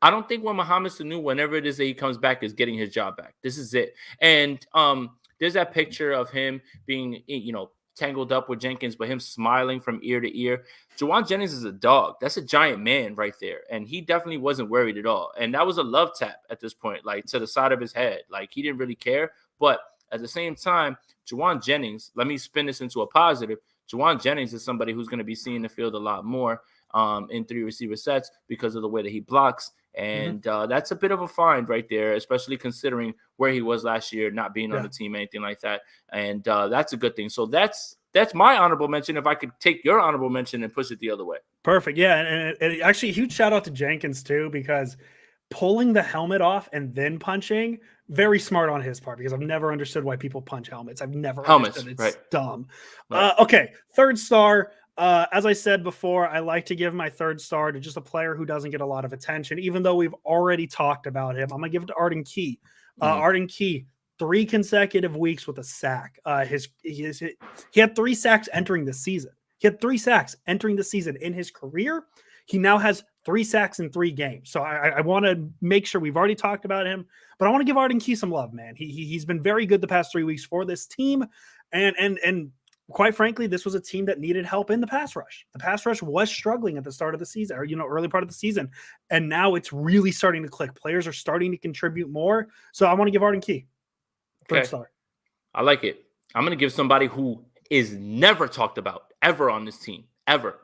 I don't think when Mohamed Sanu, whenever it is that he comes back, is getting his job back. This is it. And there's that picture of him being, tangled up with Jenkins, but him smiling from ear to ear. Jawan Jennings is a dog. That's a giant man right there. And he definitely wasn't worried at all. And that was a love tap at this point, like to the side of his head. Like he didn't really care. But at the same time, Jawan Jennings, let me spin this into a positive. Jawan Jennings is somebody who's going to be seeing the field a lot more in 3 receiver sets because of the way that he blocks. And that's a bit of a find right there, especially considering where he was last year, not being on the team, anything like that. And that's a good thing. So that's my honorable mention. If I could take your honorable mention and push it the other way. Perfect. Yeah. And actually, huge shout out to Jenkins, too, because pulling the helmet off and then punching, very smart on his part, because I've never understood why people punch helmets. I've never understood it. It's dumb. Right. Okay. 3rd star. As I said before, I like to give my 3rd star to just a player who doesn't get a lot of attention, even though we've already talked about him. I'm going to give it to Arden Key. Arden Key, 3 consecutive weeks with a sack. He had 3 sacks entering the season. He had 3 sacks entering the season in his career. He now has 3 sacks in 3 games. So I want to make sure we've already talked about him, but I want to give Arden Key some love, man. He's been very good the past 3 weeks for this team. And quite frankly, this was a team that needed help in the pass rush. The pass rush was struggling at the start of the season, or early part of the season, and now it's really starting to click. Players are starting to contribute more. So I want to give Arden Key 3rd star. I like it. I'm going to give somebody who is never talked about ever on this team, ever.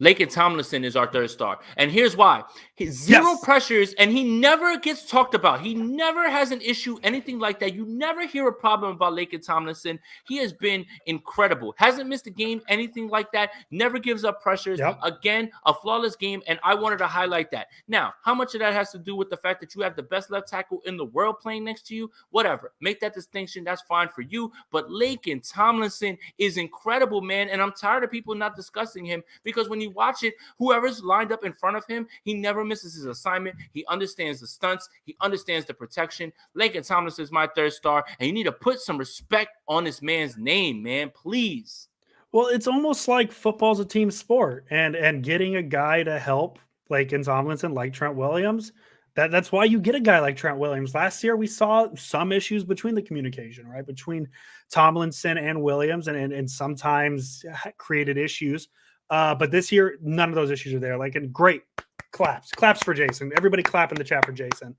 Laken Tomlinson is our 3rd star. And here's why. He's 0 pressures, and he never gets talked about. He never has an issue, anything like that. You never hear a problem about Laken Tomlinson. He has been incredible. Hasn't missed a game, anything like that. Never gives up pressures. Again, a flawless game, and I wanted to highlight that. Now, how much of that has to do with the fact that you have the best left tackle in the world playing next to you? Whatever. Make that distinction. That's fine for you. But Laken Tomlinson is incredible, man, and I'm tired of people not discussing him, because when you watch it, whoever's lined up in front of him, he never misses his assignment. He understands the stunts. He understands the protection. Laken Tomlinson is my third star, and you need to put some respect on this man's name, man, please. Well, it's almost like football's a team sport, and getting a guy to help Laken Tomlinson, like Trent Williams, that's why you get a guy like Trent Williams. Last year, we saw some issues between the communication, right, between Tomlinson and Williams, and sometimes created issues. But this year, none of those issues are there. Like, and great claps for Jason. Everybody clap in the chat for Jason.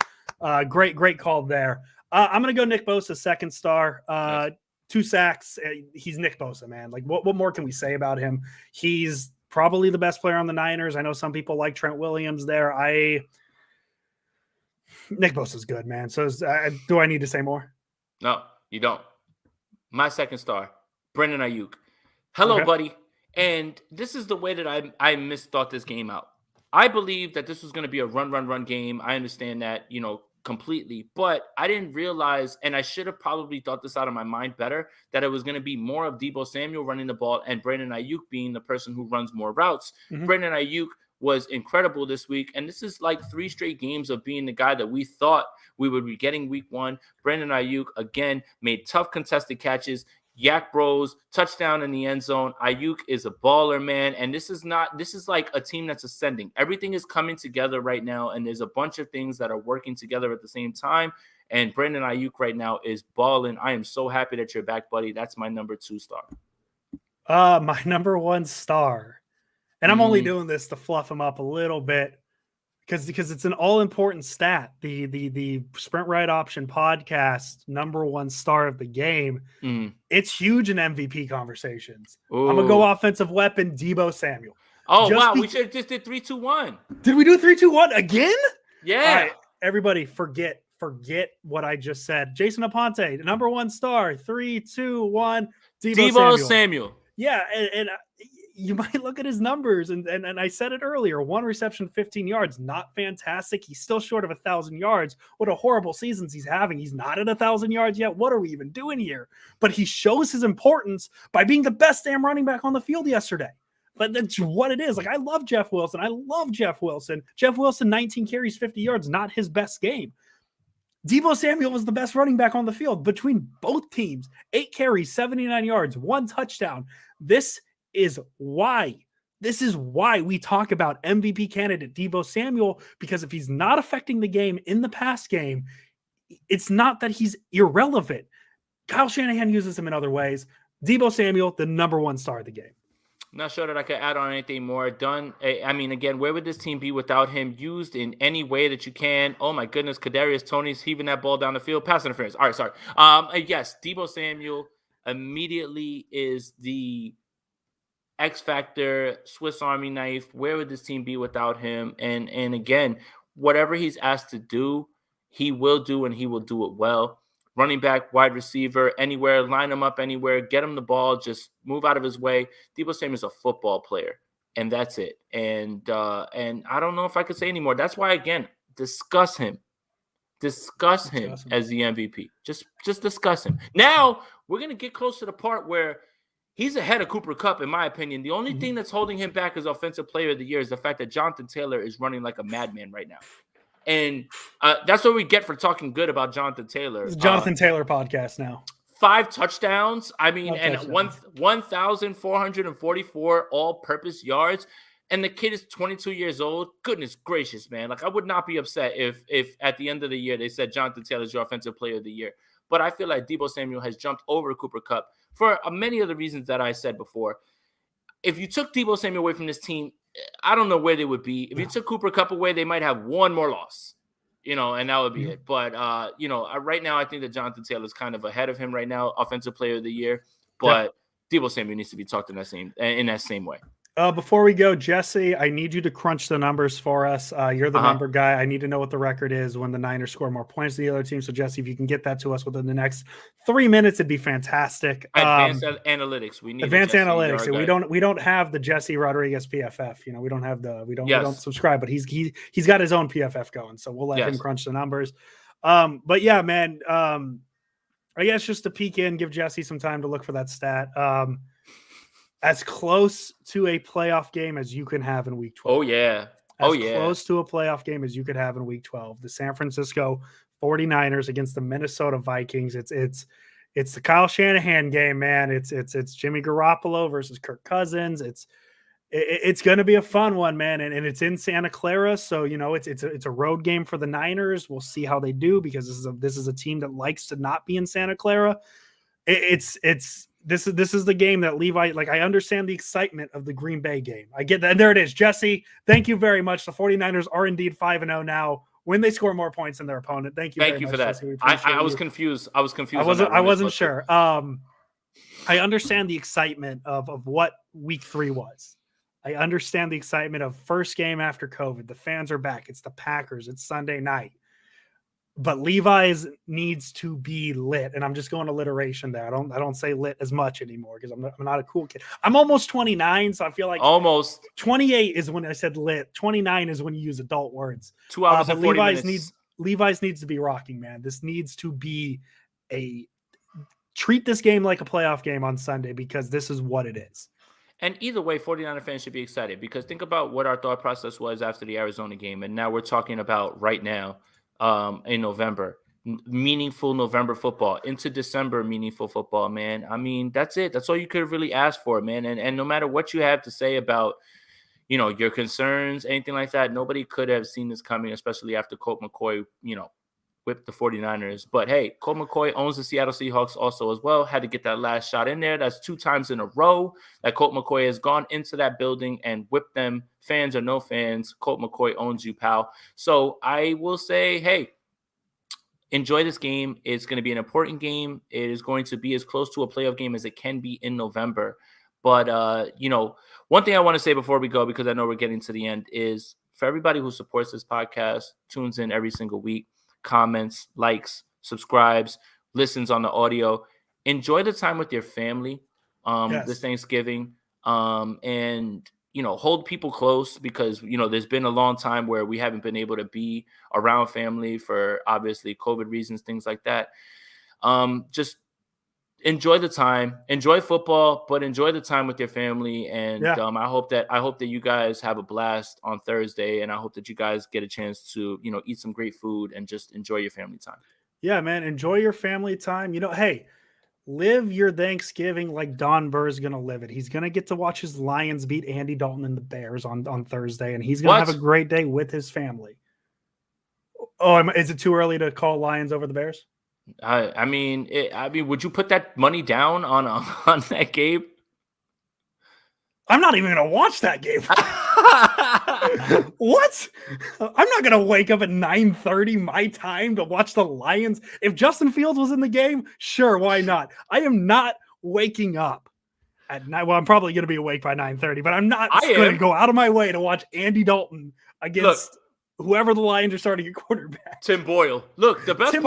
Great call there. I'm gonna go Nick Bosa, second star. Nice. 2 sacks. He's Nick Bosa, man. Like, what more can we say about him? He's probably the best player on the Niners. I know some people like Trent Williams there. Nick Bosa's good, man. So do I need to say more? No, you don't. My second star, Brandon Ayuk. Hello, buddy. And this is the way that I misthought this game out. I believe that this was going to be a run game. I understand that, completely, but I didn't realize, and I should have probably thought this out of my mind better, that it was going to be more of Deebo Samuel running the ball and Brandon Ayuk being the person who runs more routes. Mm-hmm. Brandon Ayuk was incredible this week, and this is like 3 straight games of being the guy that we thought we would be getting week 1. Brandon Ayuk, again, made tough contested catches, Yak Bros, touchdown in the end zone. Ayuk is a baller, man. And this is like a team that's ascending. Everything is coming together right now, and there's a bunch of things that are working together at the same time. And Brandon Ayuk right now is balling. I am so happy that you're back, buddy. That's my number 2 star. My number 1 star. And I'm only doing this to fluff him up a little bit because it's an all-important stat. The Sprint Right Option podcast number 1 star of the game. It's huge in MVP conversations. Ooh. I'm gonna go offensive weapon Deebo Samuel. Oh, wow, we should have just did 3-2-1. Did we do 3-2-1 again? Yeah. All right, everybody, forget what I just said. Jason Aponte, number 1 star. 3-2-1. Deebo Samuel. Yeah, and you might look at his numbers, and I said it earlier, 1 reception, 15 yards, not fantastic. He's still short of 1,000 yards. What a horrible season he's having. He's not at 1,000 yards yet. What are we even doing here? But he shows his importance by being the best damn running back on the field yesterday. But that's what it is. Like, I love Jeff Wilson. Jeff Wilson, 19 carries, 50 yards, not his best game. Deebo Samuel was the best running back on the field between both teams. 8 carries, 79 yards, 1 touchdown. This is why we talk about MVP candidate Deebo Samuel, because if he's not affecting the game in the pass game, it's not that he's irrelevant. Kyle Shanahan uses him in other ways. Deebo Samuel, the number 1 star of the game. Not sure that I could add on anything more. I mean, again, where would this team be without him? Used in any way that you can. Oh my goodness, Kadarius Toney's heaving that ball down the field. Pass interference. All right, sorry. Yes, Deebo Samuel immediately is the X factor, Swiss Army knife. Where would this team be without him? And again, whatever he's asked to do, he will do, and he will do it well. Running back, wide receiver, anywhere, line him up anywhere, get him the ball, just move out of his way. Deebo Samuel is a football player, and that's it. And I don't know if I could say anymore. That's why, again, discuss him. Discuss him as the MVP. Just discuss him. Now, we're going to get close to the part where he's ahead of Cooper Kupp, in my opinion. The only thing that's holding him back as Offensive Player of the Year is the fact that Jonathan Taylor is running like a madman right now. And that's what we get for talking good about Jonathan Taylor. It's Jonathan Taylor podcast now. 5 touchdowns. I mean, and 1,444 all-purpose yards. And the kid is 22 years old. Goodness gracious, man. Like, I would not be upset if at the end of the year they said Jonathan Taylor is your Offensive Player of the Year. But I feel like Deebo Samuel has jumped over Cooper Kupp for many of the reasons that I said before. If you took Deebo Samuel away from this team, I don't know where they would be. If you took Cooper Kupp away, they might have 1 more loss, and that would be it. But, right now I think that Jonathan Taylor is kind of ahead of him right now, Offensive Player of the Year. But Deebo Samuel needs to be talked in that same way. Before we go, Jesse, I need you to crunch the numbers for us. You're the number guy. I need to know what the record is when the Niners score more points than the other team. So, Jesse, if you can get that to us within the next 3 minutes, it'd be fantastic. Advanced analytics. We need advanced analytics. We don't have the Jesse Rodriguez PFF. We don't have we don't subscribe, but he's got his own PFF going. So we'll let him crunch the numbers. But yeah, man. I guess just to peek in, give Jesse some time to look for that stat. as close to a playoff game as you can have in week 12. Oh yeah. As close to a playoff game as you could have in week 12. The San Francisco 49ers against the Minnesota Vikings. It's the Kyle Shanahan game, man. It's Jimmy Garoppolo versus Kirk Cousins. It's going to be a fun one, man, and it's in Santa Clara, so it's a road game for the Niners. We'll see how they do because this is a team that likes to not be in Santa Clara. This is the game that Levi, like, I understand the excitement of the Green Bay game. I get that. And there it is. Jesse, thank you very much. The 49ers are indeed 5-0 now when they score more points than their opponent. Thank you very much, for that. Jesse. I was confused. I wasn't sure. I understand the excitement of what week 3 was. I understand the excitement of first game after COVID. The fans are back. It's the Packers. It's Sunday night. But Levi's needs to be lit, and I'm just going alliteration there. I don't say lit as much anymore because I'm not a cool kid. I'm almost 29, so I feel like almost 28 is when I said lit. 29 is when you use adult words. 2 hours and 40 minutes. Levi's needs to be rocking, man. This needs to be treat this game like a playoff game on Sunday because this is what it is. And either way, 49er fans should be excited because think about what our thought process was after the Arizona game, and now we're talking about right now. In November, meaningful November football into December, meaningful football, man. I mean, that's it. That's all you could really ask for, man. And no matter what you have to say about, your concerns, anything like that, nobody could have seen this coming, especially after Colt McCoy, whipped the 49ers. But hey, Colt McCoy owns the Seattle Seahawks also as well. Had to get that last shot in there. That's 2 times in a row that Colt McCoy has gone into that building and whipped them. Fans or no fans, Colt McCoy owns you, pal. So I will say, hey, enjoy this game. It's going to be an important game. It is going to be as close to a playoff game as it can be in November. But, one thing I want to say before we go, because I know we're getting to the end, is for everybody who supports this podcast, tunes in every single week, comments, likes, subscribes, listens on the audio, enjoy the time with your family this Thanksgiving, and hold people close because there's been a long time where we haven't been able to be around family for obviously COVID reasons, things like that. Just enjoy the time, enjoy football, but enjoy the time with your family. And I hope that you guys have a blast on Thursday, and I hope that you guys get a chance to eat some great food and just enjoy your family time. Yeah, man, enjoy your family time. Hey, live your Thanksgiving like Don Burr is going to live it. He's going to get to watch his Lions beat Andy Dalton and the Bears on Thursday, and he's going to have a great day with his family. Oh, is it too early to call Lions over the Bears? I mean, would you put that money down on that game? I'm not even going to watch that game. What? I'm not going to wake up at 9:30 my time to watch the Lions. If Justin Fields was in the game, sure, why not? I am not waking up at night. Well, I'm probably going to be awake by 9:30, but I'm not going to go out of my way to watch Andy Dalton against whoever the Lions are starting at quarterback. Tim Boyle. Look, the best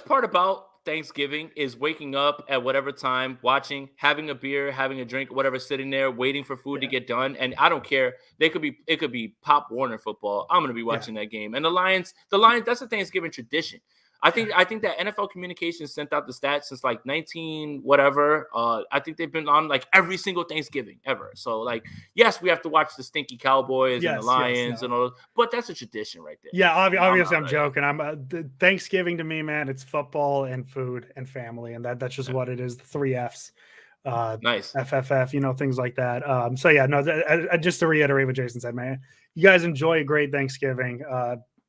part about Thanksgiving is waking up at whatever time, watching, having a beer, having a drink, whatever, sitting there waiting for food to get done. And I don't care. It could be Pop Warner football. I'm going to be watching that game. And the Lions, that's a Thanksgiving tradition. I think that NFL Communications sent out the stats since like 19 whatever. I think they've been on like every single Thanksgiving ever. So like, yes, we have to watch the stinky Cowboys and the Lions and all, but that's a tradition right there. Yeah, obviously I'm joking. Thanksgiving to me, man, it's football and food and family, and that's just what it is. The 3 Fs. Nice. FFF, things like that. So yeah, no, just to reiterate what Jason said, man, you guys enjoy a great Thanksgiving.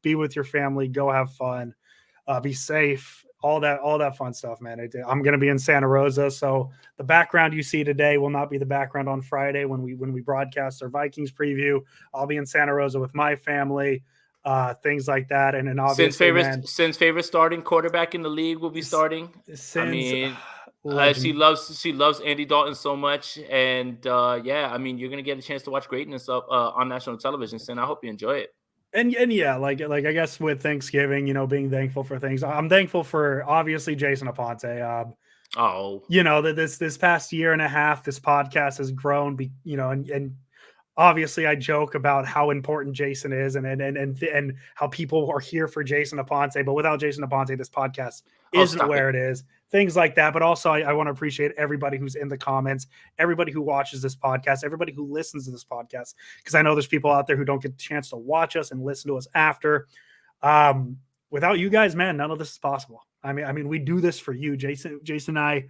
Be with your family. Go have fun. Be safe, all that fun stuff, man. I'm going to be in Santa Rosa, so the background you see today will not be the background on Friday when we broadcast our Vikings preview. I'll be in Santa Rosa with my family, things like that, and obviously, Sin's favorite starting quarterback in the league will be starting. She loves Andy Dalton so much, and you're going to get a chance to watch greatness on national television. Sin, I hope you enjoy it. And yeah, like I guess with Thanksgiving, being thankful for things. I'm thankful for obviously Jason Aponte. This past year and a half, this podcast has grown. And obviously I joke about how important Jason is and how people are here for Jason Aponte, but without Jason Aponte, this podcast isn't where it is. Things like that. But also I want to appreciate everybody who's in the comments, everybody who watches this podcast, everybody who listens to this podcast, because I know there's people out there who don't get a chance to watch us and listen to us after. Without you guys, man, none of this is possible. I mean, we do this for you. Jason and I,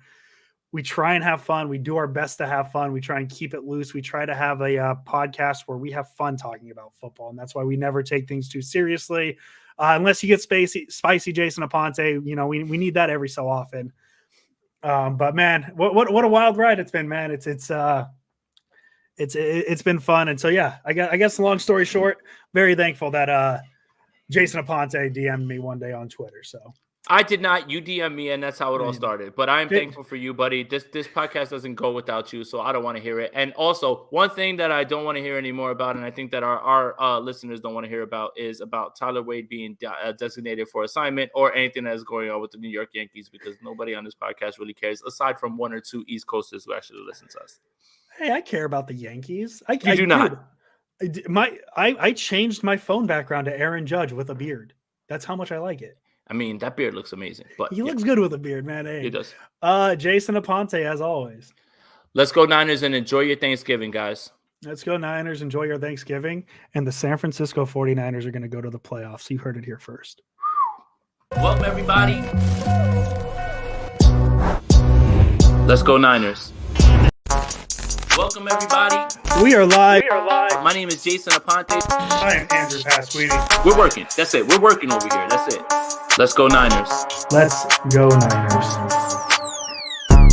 we try and have fun. We do our best to have fun. We try and keep it loose. We try to have a podcast where we have fun talking about football. And that's why we never take things too seriously. Unless you get spicy Jason Aponte, you know, we need that every so often. But man, what a wild ride it's been, man. It's been fun. And so, yeah, I guess long story short, very thankful that Jason Aponte DM'd me one day on Twitter. So I did not. You DM me, and that's how it all started. But I'm thankful for you, buddy. This podcast doesn't go without you, so I don't want to hear it. And also, one thing that I don't want to hear anymore about, and I think that our listeners don't want to hear about, is about Tyler Wade being designated for assignment or anything that is going on with the New York Yankees, because nobody on this podcast really cares, aside from one or two East Coasters who actually listen to us. Hey, I care about the Yankees. You do not. I changed my phone background to Aaron Judge with a beard. That's how much I like it. I mean, that beard looks amazing. But he looks good with a beard, man. Hey. He does. Jason Aponte, as always. Let's go Niners and enjoy your Thanksgiving, guys. Let's go Niners. Enjoy your Thanksgiving. And the San Francisco 49ers are going to go to the playoffs. You heard it here first. Welcome, everybody. Let's go Niners. Welcome, everybody. We are live. My name is Jason Aponte. I am Andrew Pasquini. We're working. That's it. We're working over here. That's it. Let's go Niners. Let's go Niners.